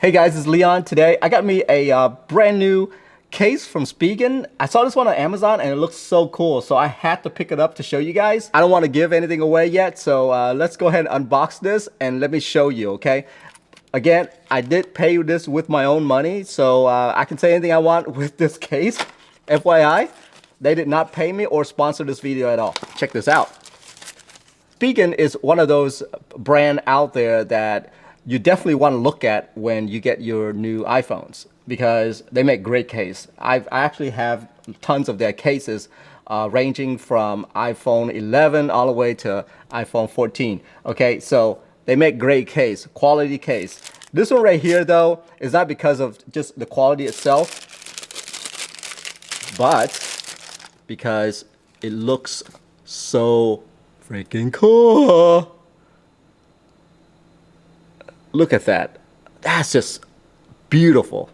Hey guys, it's Leon. Today I got me a brand new case from Spigen. I saw this one on Amazon and it looks so cool, so I had to pick it up to show you guys. I don't want to give anything away yet, so let's go ahead and unbox this and let me show you, okay? Again, I did pay this with my own money, so I can say anything I want with this case. FYI, they did not pay me or sponsor this video at all. Check this out. Spigen is one of those brand out there that you definitely want to look at when you get your new iPhones because they make great case. I actually have tons of their cases ranging from iPhone 11 all the way to iPhone 14. Okay, so they make great case, quality case. This one right here though is not because of just the quality itself, but because it looks so freaking cool. Look at that. That's just beautiful.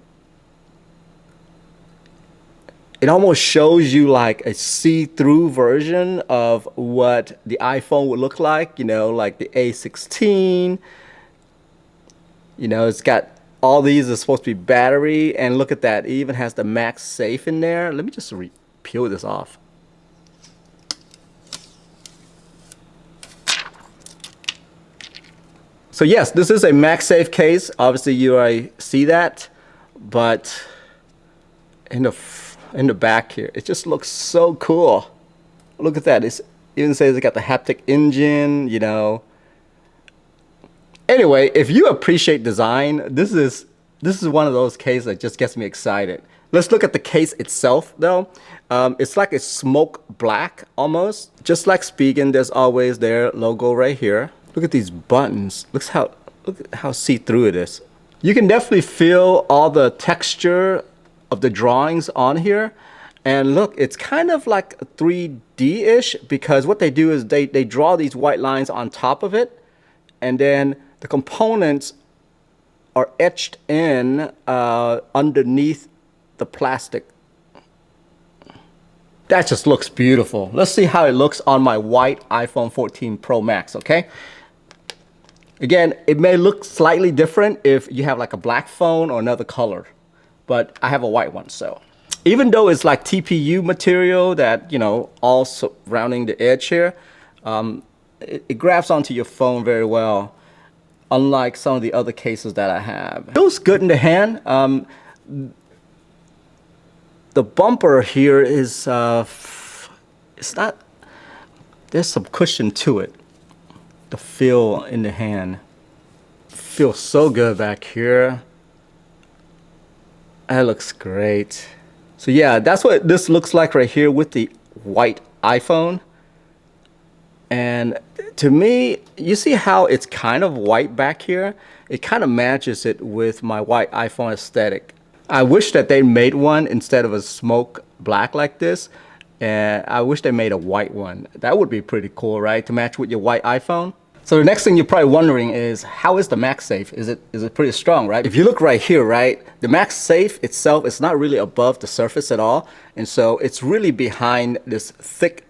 It almost shows you like a see-through version of what the iPhone would look like, you know, like the A16. You know, it's got all these are supposed to be battery, and look at that. It even has the MagSafe in there. Let me just peel this off. So yes, this is a MagSafe case. Obviously you already see that, but in the back here, it just looks so cool. Look at that. It even says it got the haptic engine, you know. Anyway, if you appreciate design, this is one of those cases that just gets me excited. Let's look at the case itself though. It's like a smoke black almost. Just like Spigen, there's always their logo right here. Look at these buttons. Look how see-through it is. You can definitely feel all the texture of the drawings on here. And look, it's kind of like 3D-ish because what they do is they draw these white lines on top of it. And then the components are etched in underneath the plastic. That just looks beautiful. Let's see how it looks on my white iPhone 14 Pro Max, okay? Again, it may look slightly different if you have like a black phone or another color, but I have a white one, so. Even though it's like TPU material that, you know, all surrounding the edge here, it grabs onto your phone very well, unlike some of the other cases that I have. It feels good in the hand. The bumper here is, it's not, there's some cushion to it. The feel in the hand feels so good back here. That looks great. So yeah, that's what this looks like right here with the white iPhone. And to me, you see how it's kind of white back here? It kind of matches it with my white iPhone aesthetic. I wish that they made one instead of a smoke black like this. And I wish they made a white one. That would be pretty cool, right? To match with your white iPhone. So the next thing you're probably wondering is, how is the MagSafe? Is it pretty strong, right? If you look right here, right? The MagSafe itself is not really above the surface at all. And so it's really behind this thick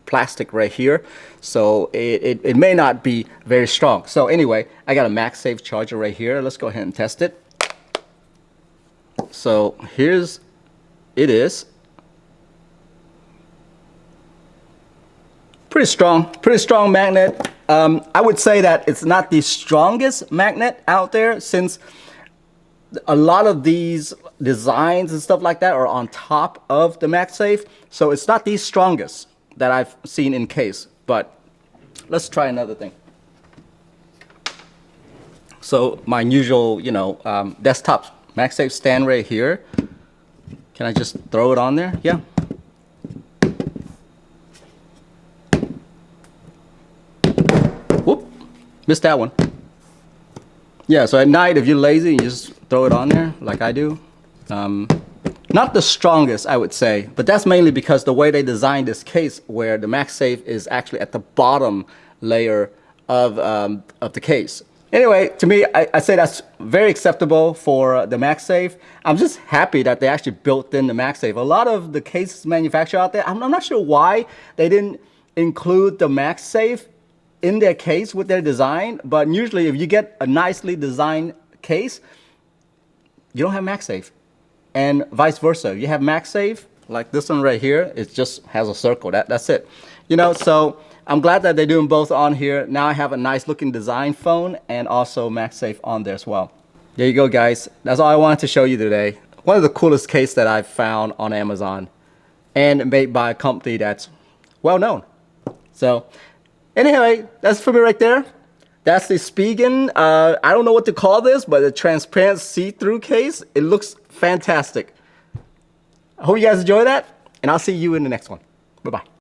plastic right here. So it may not be very strong. So anyway, I got a MagSafe charger right here. Let's go ahead and test it. So it is. Pretty strong magnet. I would say that it's not the strongest magnet out there, since a lot of these designs and stuff like that are on top of the MagSafe. So it's not the strongest that I've seen in case, but let's try another thing. So my usual, you know, desktop MagSafe stand right here. Can I just throw it on there? Yeah. Whoop, missed that one. Yeah, so at night, if you're lazy, you just throw it on there like I do. Not the strongest, I would say, but that's mainly because the way they designed this case, where the MagSafe is actually at the bottom layer of the case. Anyway, to me, I say that's very acceptable for the MagSafe. I'm just happy that they actually built in the MagSafe. A lot of the case manufacturers out there, I'm not sure why they didn't include the MagSafe in their case with their design, but usually if you get a nicely designed case, you don't have MagSafe. And vice versa. You have MagSafe, like this one right here, it just has a circle. That's it. You know, so I'm glad that they're doing both on here. Now I have a nice looking design phone and also MagSafe on there as well. There you go, guys. That's all I wanted to show you today. One of the coolest case that I've found on Amazon and made by a company that's well known. So anyway, that's for me right there. That's the Spigen. I don't know what to call this, but a transparent see-through case. It looks fantastic. I hope you guys enjoy that, and I'll see you in the next one. Bye-bye.